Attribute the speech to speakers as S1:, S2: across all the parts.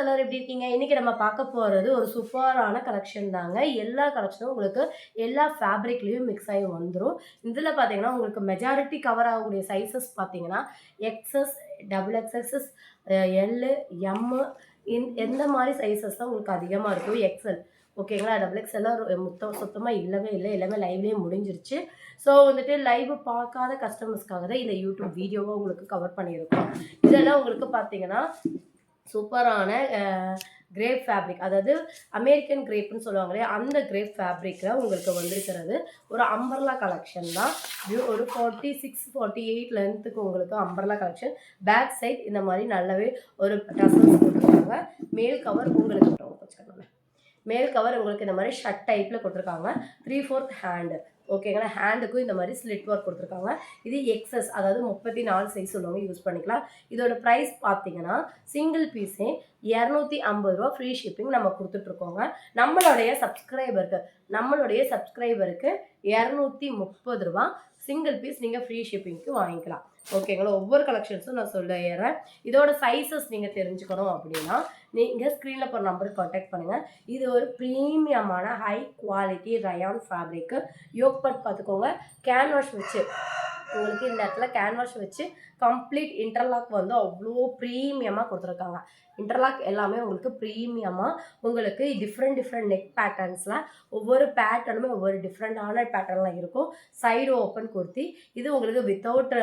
S1: எல்லாரும் எப்படி இருக்கீங்க? இன்னைக்கு நம்ம பார்க்க போறது ஒரு சூப்பரான கலெக்ஷன் தாங்க. எல்லா கலெக்ஷனும் உங்களுக்கு எல்லா ஃபேப்ரிக்லயும் மிக்ஸ் ஆகி வந்துரும். இதுல பார்த்தீங்கன்னா, உங்களுக்கு மெஜாரிட்டி கவர் ஆகக்கூடிய சைஸஸ் பார்த்தீங்கன்னா, XS, double XS, L, M எந்த மாரி சைஸஸ் தான் உங்களுக்கு அதிகமா இருக்கும். எக்ஸ்எல் ஓகேங்களா? டபுள் எக்ஸ்எல்லாம் சுத்தமா இல்லவே இல்ல. எல்லாமே லைவ்லயே முடிஞ்சிருச்சு. ஸோ வந்துட்டு லைவ் பார்க்காத கஸ்டமர்ஸ்க்காக தான் இந்த யூடியூப் வீடியோவா உங்களுக்கு கவர் பண்ணியிருக்கோம். இதெல்லாம் உங்களுக்கு பார்த்தீங்கன்னா சூப்பரான கிரேப் ஃபேப்ரிக், அதாவது அமெரிக்கன் கிரேப்னு சொல்லுவாங்க இல்லையா, அந்த கிரேப் ஃபேப்ரிக்கில் உங்களுக்கு வந்திருக்கிறது ஒரு அம்பர்லா கலெக்ஷன் தான். ஒரு 46-48 லென்த்துக்கு உங்களுக்கு அம்பர்லா கலெக்ஷன். பேக் சைட் இந்த மாதிரி நல்லாவே ஒரு டசல்ஸ் கொடுத்துருக்காங்க. மேல் கவர் உங்களுக்கு மேல் கவர் உங்களுக்கு இந்த மாதிரி ஷர்ட் டைப்பில் கொடுத்துருக்காங்க. 3/4 ஹேண்டு ஓகேங்களா? ஹேண்டுக்கும் இந்த மாதிரி ஸ்லிட் ஒர்க் கொடுத்துருக்காங்க. இது எக்ஸஸ், அதாவது 34 சைஸ் உள்ளவங்க யூஸ் பண்ணிக்கலாம். இதோட ப்ரைஸ் பார்த்தீங்கன்னா சிங்கிள் பீஸே 250 ரூபா ஃப்ரீ ஷிப்பிங் நம்ம கொடுத்துட்ருக்கோங்க. நம்மளுடைய சப்ஸ்கிரைபருக்கு 230 ரூபா சிங்கிள் பீஸ் நீங்கள் ஃப்ரீ ஷிப்பிங்க்கு வாங்கிக்கலாம். ஓகேங்களா? ஒவ்வொரு கலெக்ஷன்ஸும் நான் சொல்லிடுறேன். இதோட சைஸஸ் நீங்கள் தெரிஞ்சுக்கணும் அப்படின்னா நீங்கள் ஸ்க்ரீனில் போகிற நம்பருக்கு கான்டாக்ட் பண்ணுங்கள். இது ஒரு ப்ரீமியமான high quality rayon fabric. Yoke but பார்த்துக்கோங்க. கேன்வாஷ் வச்சு உங்களுக்கு இந்த இடத்துல கேன்வாஷ் வச்சு கம்ப்ளீட் இன்டர்லாக் வந்து அவ்வளோ ப்ரீமியமாக கொடுத்துருக்காங்க. இன்டர்லாக் எல்லாமே உங்களுக்கு ப்ரீமியமாக உங்களுக்கு டிஃப்ரெண்ட் நெக் பேட்டர்ன்ஸில் ஒவ்வொரு பேட்டர்னுமே ஒவ்வொரு டிஃப்ரெண்டான பேட்டர்ன்லாம் இருக்கும். Side open kurti. இது உங்களுக்கு வித்தவுட்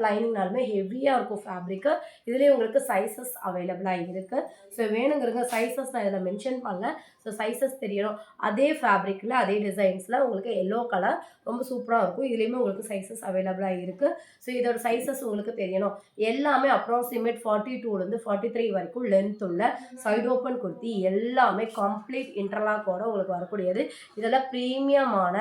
S1: லைனிங்னாலுமே ஹெவியாக இருக்கும் ஃபேப்ரிக்கு. இதுலேயே உங்களுக்கு சைஸஸ் அவைலபிளாக இருக்குது. ஸோ வேணுங்கிறங்க சைஸஸ் நான் இதில் மென்ஷன் பண்ணல. ஸோ சைஸஸ் தெரியணும். அதே ஃபேப்ரிக்கில் அதே டிசைன்ஸில் உங்களுக்கு எல்லோ கலர் ரொம்ப சூப்பராக இருக்கும். இதுலேயுமே உங்களுக்கு சைஸஸ் அவைலபிளாக இருக்குது. ஸோ இதோட சைஸஸ் உங்களுக்கு தெரியணும். எல்லாமே அப்ராக்சிமேட் 42லேருந்து 43 வரைக்கும் லென்த் உள்ள சைடு ஓப்பன் குர்த்தி. எல்லாமே கம்ப்ளீட் இன்டர்லாக்கோட உங்களுக்கு வரக்கூடியது. இதெல்லாம் ப்ரீமியமான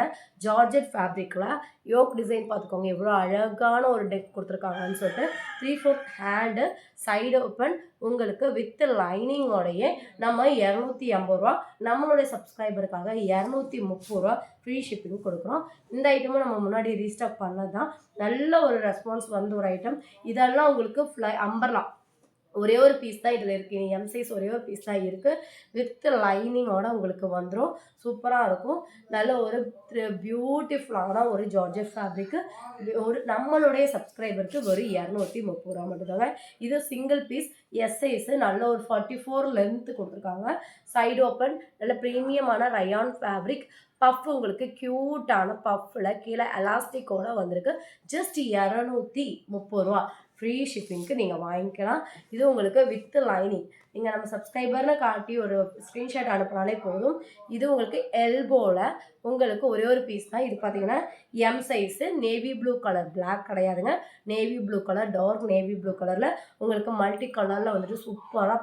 S1: ஜார்ஜெட் ஃபேப்ரிக்கில் யோக் டிசைன் பார்த்துக்கோங்க எவ்வளோ அழகான ஒரு டெக் கொடுத்துருக்காங்கன்னு சொல்லிட்டு. 3/4 ஹேண்டு சைடு ஓப்பன் உங்களுக்கு வித் லைனிங்கோடைய நம்ம 250 ரூபா, நம்மளுடைய சப்ஸ்கிரைபருக்காக 230 ரூபா ஃப்ரீ ஷிப்பிங் கொடுக்குறோம். இந்த ஐட்டமும் நம்ம முன்னாடி ரீஸ்டாக் பண்ணது தான். நல்ல ஒரு ரெஸ்பான்ஸ் வந்து ஒரு ஐட்டம். இதெல்லாம் உங்களுக்கு அம்பர்லா ஒரே ஒரு பீஸ் தான் இதில் இருக்குது. எம் சைஸ் ஒரே ஒரு பீஸ் தான் இருக்குது. வித் லைனிங்கோட உங்களுக்கு வந்துடும். சூப்பராக இருக்கும். நல்ல ஒரு பியூட்டிஃபுல்லான ஒரு ஜார்ஜெட் ஃபேப்ரிக்கு. ஒரு நம்மளுடைய சப்ஸ்கிரைபருக்கு ஒரு 230 ரூபா மட்டும்தாங்க. இது சிங்கிள் பீஸ் எஸ் சைஸு. நல்ல ஒரு 44 லென்த்து கொடுத்துருக்காங்க. சைடு ஓப்பன் நல்ல ப்ரீமியமான ரயான் ஃபேப்ரிக். பஃப் உங்களுக்கு க்யூட்டான பஃப்பில் கீழே எலாஸ்டிக்கோட வந்திருக்கு. ஜஸ்ட் 230 ரூபா ஃப்ரீ ஷிப்பிங்க்கு நீங்கள் வாங்கிக்கலாம். இது உங்களுக்கு வித் லைனிங். நீங்கள் நம்ம சப்ஸ்கிரைபர்னு காட்டி ஒரு ஸ்க்ரீன்ஷாட் அனுப்புனாலே போதும். இது உங்களுக்கு எல்போவில் உங்களுக்கு ஒரே ஒரு பீஸ் தான். இது பார்த்தீங்கன்னா M size. Navy blue colour, black கிடையாதுங்க, navy blue colour, dark navy blue கலரில் உங்களுக்கு மல்டி கலரில் வந்துட்டு சூப்பராக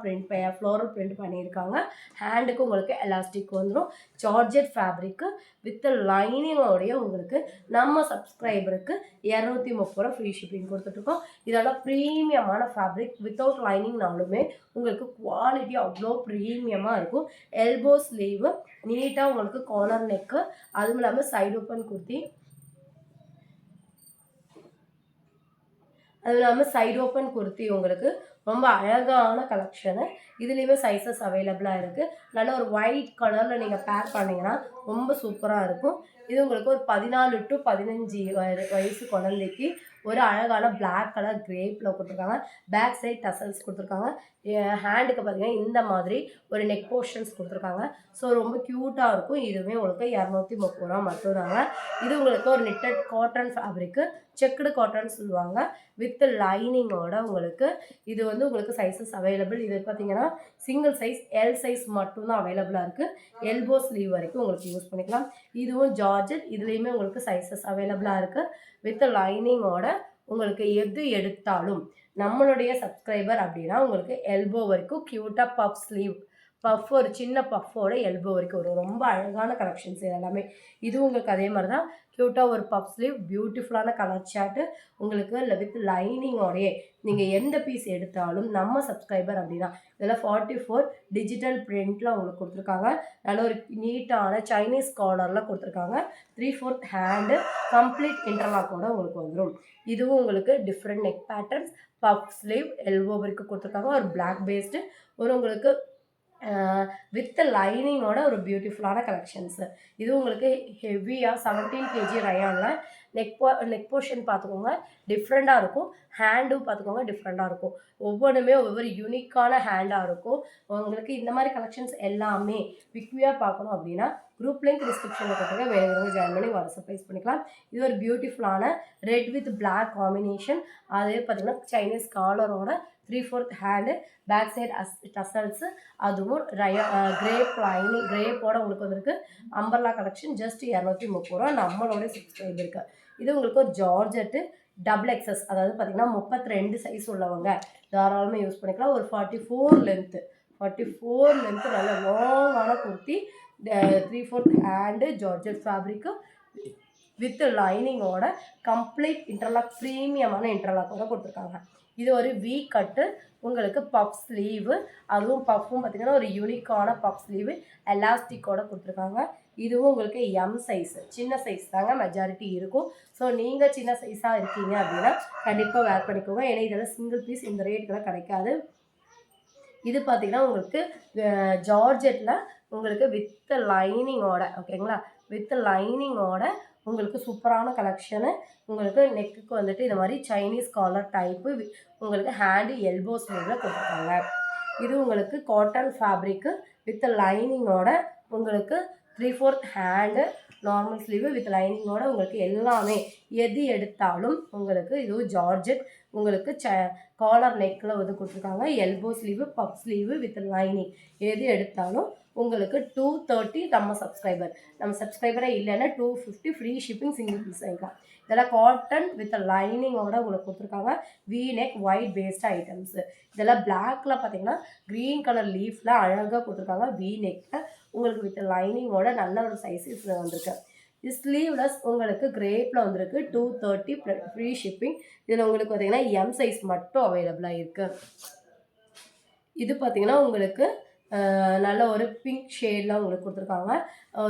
S1: ஃப்ளோரல் பிரிண்ட் பண்ணியிருக்காங்க. ஹேண்டுக்கு உங்களுக்கு எலாஸ்டிக் வந்துடும். ஜார்ஜெட் ஃபேப்ரிக்கு வித் லைனிங்கோடைய உங்களுக்கு நம்ம சப்ஸ்கிரைபருக்கு 230 ரூபா ஃப்ரீ ஷிப்பிங் கொடுத்துட்ருக்கோம். இதெல்லாம் ப்ரீமியமான ஃபேப்ரிக். வித்தவுட் லைனிங்னாலுமே உங்களுக்கு குவாலிட்டி அவ்வளோ ப்ரீமியமாக இருக்கும். எல்போ ஸ்லீவு நீட்டாக உங்களுக்கு காலர் நெக்கு, அதுவும் இல்லாமல் சைடு ஓப்பன் குர்த்தி, உங்களுக்கு ரொம்ப அழகான கலெக்ஷனு. இதுலேயுமே சைஸஸ் அவைலபிளாக இருக்குது. நல்ல ஒரு ஒயிட் கலரில் நீங்கள் பேர் பண்ணிங்கன்னா ரொம்ப சூப்பராக இருக்கும். இது உங்களுக்கு ஒரு 14 to 15 வயசு குழந்தைக்கு ஒரு அழகான பிளாக் கலர் கிரேப்பில் கொடுத்துருக்காங்க. பேக் சைட் டசல்ஸ் கொடுத்துருக்காங்க. ஹேண்டுக்கு பார்த்தீங்கன்னா இந்த மாதிரி ஒரு நெக் போர்ஷன்ஸ் கொடுத்துருக்காங்க. ஸோ ரொம்ப க்யூட்டாக இருக்கும். இதுவுமே உங்களுக்கு 230 ரூபா மட்டும்தாங்க. இது உங்களுக்கு ஒரு knitted cotton fabric, checked cotton சொல்லுவாங்க, வித் லைனிங்கோட உங்களுக்கு. இது வந்து உங்களுக்கு சைஸஸ் அவைலபிள். இது பார்த்தீங்கன்னா சிங்கிள் சைஸ் எல் சைஸ் மட்டும்தான் அவைலபிளாக இருக்குது. எல்போ ஸ்லீவ் வரைக்கும் உங்களுக்கு யூஸ் பண்ணிக்கலாம். இதுவும் ஜார்ஜெட். இதுலேயுமே உங்களுக்கு சைஸஸ் அவைலபிளாக இருக்குது. வித் லைனிங்கோட உங்களுக்கு எது எடுத்தாலும் நம்மளுடைய சப்ஸ்கிரைபர் அப்படின்னா உங்களுக்கு எல்போ வரைக்கும் க்யூட்டாக பஃப் ஸ்லீவ் பஃப் ஒரு சின்ன பஃப்போட எல்போ வரைக்கும் வரும். ரொம்ப அழகான கலெக்ஷன்ஸ் இது எல்லாமே. இது உங்களுக்கு அதே மாதிரி தான் க்யூட்டாக ஒரு பஃப் ஸ்லீவ் பியூட்டிஃபுல்லான கலர் சார்ட்டு உங்களுக்கு வித் லைனிங்கோடையே நீங்கள் எந்த பீஸ் எடுத்தாலும் நம்ம சப்ஸ்கிரைபர் அப்படின்னா இதெல்லாம் 44 டிஜிட்டல் பிரிண்டில் உங்களுக்கு கொடுத்துருக்காங்க. நல்ல ஒரு நீட்டான சைனீஸ் கார்னரில் கொடுத்துருக்காங்க. 3/4 ஹேண்டு கம்ப்ளீட் இன்டர்லாக்கோட உங்களுக்கு வந்துடும். இதுவும் உங்களுக்கு different neck patterns puff sleeve elbow வரைக்கும் கொடுத்துருக்காங்க. ஒரு பிளாக் பேஸ்டு ஒரு உங்களுக்கு வித் லைனிங்கோட ஒரு பியூட்டிஃபுல்லான கலெக்ஷன்ஸு. இது உங்களுக்கு ஹெவியாக 17 கேஜி ரயானில் நெக் போர்ஷன் பார்த்துக்கோங்க டிஃப்ரெண்ட்டாக இருக்கும். ஹேண்டும் பார்த்துக்கோங்க டிஃப்ரெண்ட்டாக இருக்கும். ஒவ்வொன்றுமே ஒவ்வொரு யூனிக்கான ஹேண்டாக இருக்கும். உங்களுக்கு இந்த மாதிரி கலெக்ஷன்ஸ் எல்லாமே குவிக்காக பார்க்கணும் அப்படின்னா குரூப் லிங்க் டிஸ்கிரிப்ஷனில் கொடுத்துருங்க. வேணுங்கிறவங்க ஜாயின் பண்ணி வாட்ஸ்அப் ப்ரைஸ் பண்ணிக்கலாம். இது ஒரு பியூட்டிஃபுல்லான ரெட் வித் பிளாக் காம்பினேஷன். அதே பார்த்திங்கன்னா சைனீஸ் காலரோட 3/4 ஹேண்டு பேக் சைடு டசல்ஸு அதுவும் கிரேப் லைனிங் கிரேப்போட உங்களுக்கு வந்துருக்கு. அம்பர்லா கலெக்ஷன் ஜஸ்ட் 230 ரூபா நம்மளோட சப்ஸ்கிரைப் இருக்குது. இது உங்களுக்கு ஒரு ஜார்ஜெட்டு டபுள் எக்ஸஸ் அதாவது பார்த்திங்கன்னா 32 சைஸ் உள்ளவங்க தாராளமாக யூஸ் பண்ணிக்கலாம். ஒரு 44 லென்த்து நல்ல லாங்கான kurti 3/4 hand georgette fabric with லைனிங்கோட complete interlock ப்ரீமியமான இன்டர்லாக்கோட கொடுத்துருக்காங்க. இது ஒரு வீ கட்டு உங்களுக்கு பஃப் ஸ்லீவு அதுவும் பஃப்பும் பார்த்திங்கன்னா ஒரு யூனிக்கான பஃப் ஸ்லீவு எலாஸ்டிக்கோட கொடுத்துருக்காங்க. இதுவும் உங்களுக்கு எம் சைஸு சின்ன சைஸ் தாங்க மெஜாரிட்டி இருக்கும். ஸோ நீங்கள் சின்ன சைஸாக இருக்கீங்க அப்படின்னா கண்டிப்பாக வேர் பண்ணிக்கோங்க. ஏன்னா இதெல்லாம் சிங்கிள் பீஸ் இந்த ரேட்டுக்கெல்லாம் கிடைக்காது. இது பார்த்திங்கன்னா உங்களுக்கு ஜார்ஜெட்டில் உங்களுக்கு வித் லைனிங்கோட ஓகேங்களா வித் லைனிங்கோட உங்களுக்கு சூப்பரான கலெக்ஷனு. உங்களுக்கு நெக்குக்கு வந்துட்டு இந்த மாதிரி சைனீஸ் காலர் டைப்பு உங்களுக்கு ஹேண்டு எல்போ ஸ்லீவில் கொடுத்துருக்காங்க. இது உங்களுக்கு காட்டன் ஃபேப்ரிக்கு வித் லைனிங்கோட உங்களுக்கு 3/4 ஹேண்டு நார்மல் ஸ்லீவு வித் லைனிங்கோட உங்களுக்கு எல்லாமே எது எடுத்தாலும் உங்களுக்கு இதுவும் ஜார்ஜெட் உங்களுக்கு காலர் நெக்கில் வந்து கொடுத்துருக்காங்க. Elbow sleeve puff sleeve with lining எது எடுத்தாலும் உங்களுக்கு 230 நம்ம சப்ஸ்கிரைபரே இல்லைன்னா 250 ஃப்ரீ ஷிப்பிங் சிங்கிள் பீஸ் வாங்கிக்கலாம். இதெல்லாம் காட்டன் வித் லைனிங்கோட உங்களுக்கு கொடுத்துருக்காங்க. V neck white based items. இதெல்லாம் பிளாக்ல பார்த்தீங்கன்னா க்ரீன் கலர் லீஃப்ல அழகாக கொடுத்துருக்காங்க. வி நெக்கில் உங்களுக்கு வித் லைனிங்கோட நல்ல ஒரு சைஸஸ் வந்திருக்கு. இது ஸ்லீவ்லெஸ் உங்களுக்கு கிரேப்பில் வந்திருக்கு 230 ஃப்ரீ ஷிப்பிங். இதில் உங்களுக்கு பார்த்தீங்கன்னா எம் சைஸ் மட்டும் அவைலபிளாக இருக்குது. இது பார்த்தீங்கன்னா உங்களுக்கு நல்ல ஒரு பிங்க் ஷேடில் உங்களுக்கு கொடுத்துருக்காங்க.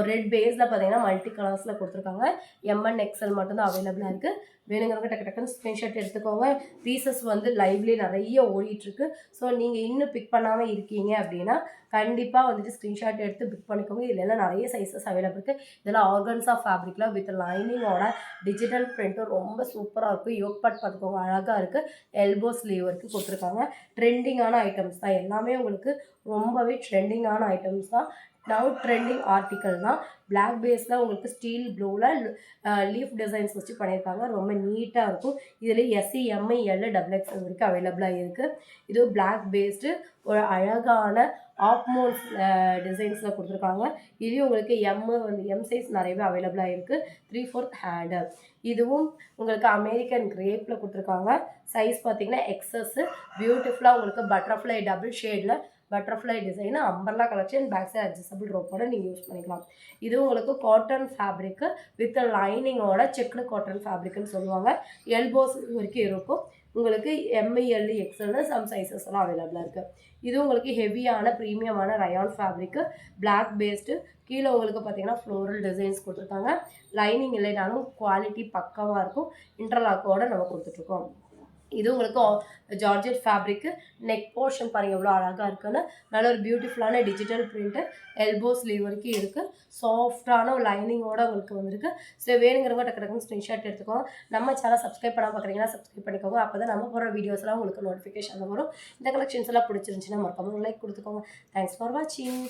S1: ரெட் பேஸில் பார்த்தீங்கன்னா மல்டி கலர்ஸில் கொடுத்துருக்காங்க. எம்என் எக்ஸ்எல் மட்டும்தான் அவைலபிளாக இருக்குது. வேணுங்கிறவங்க டக்குன்னு ஸ்க்ரீன்ஷாட் எடுத்துக்கோங்க. பீசஸ் வந்து லைவ்லேயே நிறைய ஓடிட்டுருக்கு. ஸோ நீங்கள் இன்னும் பிக் பண்ணாமல் இருக்கீங்க அப்படின்னா கண்டிப்பாக வந்துட்டு ஸ்க்ரீன்ஷாட் எடுத்து பிக் பண்ணிக்கோங்க. இதெல்லாம் நிறைய சைஸஸ் அவைலபிள் இருக்குது. இதெல்லாம் ஆர்கன்ஸா ஃபேப்ரிக்கில் வித் லைனிங்கோட டிஜிட்டல் பிரிண்ட்டும் ரொம்ப சூப்பராக இருக்கும். யோக் பட் பார்த்துக்கோங்க அழகாக இருக்குது. எல்போ ஸ்லீவ் வரைக்கும் கொடுத்துருக்காங்க. ட்ரெண்டிங்கான ஐட்டம்ஸ் தான் எல்லாமே உங்களுக்கு ரொம்பவே ட்ரெண்டிங்கான ஐட்டம்ஸ் தான். நவ் ட்ரெண்டிங் ஆர்டிக்கல் தான். பிளாக் பேஸில் உங்களுக்கு ஸ்டீல் ப்ளூவில் லீஃப் டிசைன்ஸ் வச்சு பண்ணியிருக்காங்க. ரொம்ப நீட்டாக இருக்கும். இதில் S M L double XL வரைக்கும் அவைலபிளாக இருக்குது. இது பிளாக் பேஸ்டு ஒரு அழகான ஆப்மோல்ஸ் டிசைன்ஸில் கொடுத்துருக்காங்க. இதுவும் உங்களுக்கு எம் சைஸ் நிறையவே அவைலபிளாக இருக்குது. 3/4 ஹேண்டு. இதுவும் உங்களுக்கு அமெரிக்கன் கிரேப்பில் கொடுத்துருக்காங்க. சைஸ் பார்த்தீங்கன்னா எக்ஸஸ்ஸு பியூட்டிஃபுல்லாக உங்களுக்கு பட்டர்ஃப்ளை டபுள் ஷேடில் butterfly design umbrella collection back side adjustable ரோப்போட நீங்கள் யூஸ் பண்ணிக்கலாம். இது உங்களுக்கு cotton fabric with லைனிங்கோட checked cotton ஃபேப்ரிக்குன்னு சொல்லுவாங்க. எல்போஸ் வரைக்கும் இருக்கும். உங்களுக்கு எம்ஐஎல் எக்ஸ்எல்னு சம் சைஸஸ் எல்லாம் அவைலபிளாக இருக்குது. இது உங்களுக்கு ஹெவியான ப்ரீமியமான ரயான் ஃபேப்ரிக்கு பிளாக் பேஸ்டு கீழே உங்களுக்கு பார்த்தீங்கன்னா ஃப்ளோரல் டிசைன்ஸ் கொடுத்துருக்காங்க. லைனிங் இல்லைனாலும் குவாலிட்டி பக்காவாக இருக்கும். இன்டர்லாக்கோடு நம்ம கொடுத்துட்ருக்கோம். இது உங்களுக்கு ஜார்ஜெட் ஃபேப்ரிக்கு நெக் போர்ஷன் பாருங்கள் எவ்வளோ அழகாக இருக்குன்னு. நல்ல ஒரு பியூட்டிஃபுல்லான டிஜிட்டல் பிரிண்ட்டு எல்போ ஸ்லீவ் வரைக்கும் இருக்குது. சாஃப்டான ஒரு லைனிங்கோட உங்களுக்கு வந்துருக்கு. ஸோ வேணுங்கிறவங்க டக்குன்னு ஸ்க்ரீன்ஷாட் எடுத்துக்கோங்க. நம்ம சேனல் சப்ஸ்கிரைப் பண்ணால் பார்க்குறீங்கன்னா சப்ஸ்கிரைப் பண்ணிக்கோங்க. அப்போ தான் நம்ம போகிற வீடியோஸ்லாம் உங்களுக்கு நோட்டிஃபிகேஷன் வரும். இந்த கலெக்ஷன்ஸ் எல்லாம் பிடிச்சிருந்துச்சின்னா மறக்காம லைக் கொடுத்துக்கோங்க. தேங்க்ஸ் ஃபார் வாட்சிங்.